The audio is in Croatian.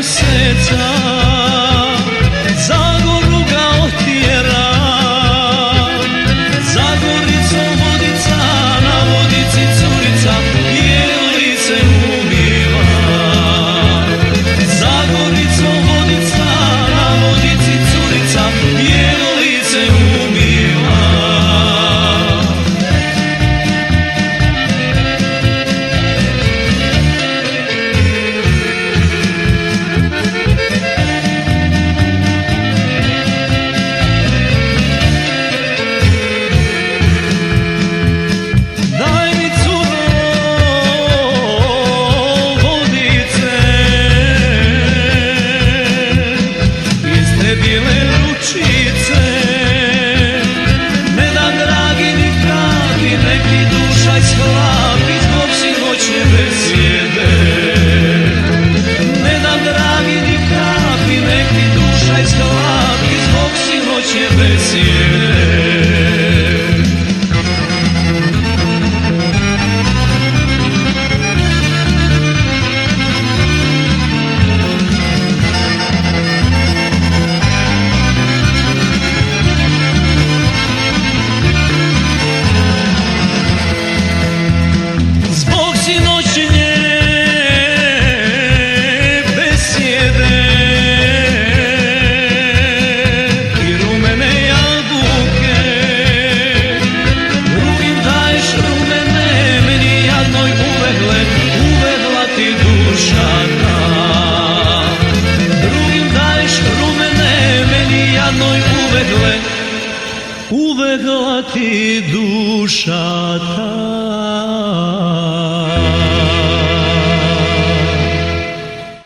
mjeseca Zagoru ga otjera. Zagoricom vodica, na vodici curica je se umiva. Zagoricom vodica, na vodici curica je se umiva. Bijele ručice, ne dam dragi ni pravi, nek mi duša ishlapi zbog sinoćne besjede. Ne dam dragi ni pravi, nek mi duša ishlapi zbog sinoćne besjede. Uvegla ti duša ta.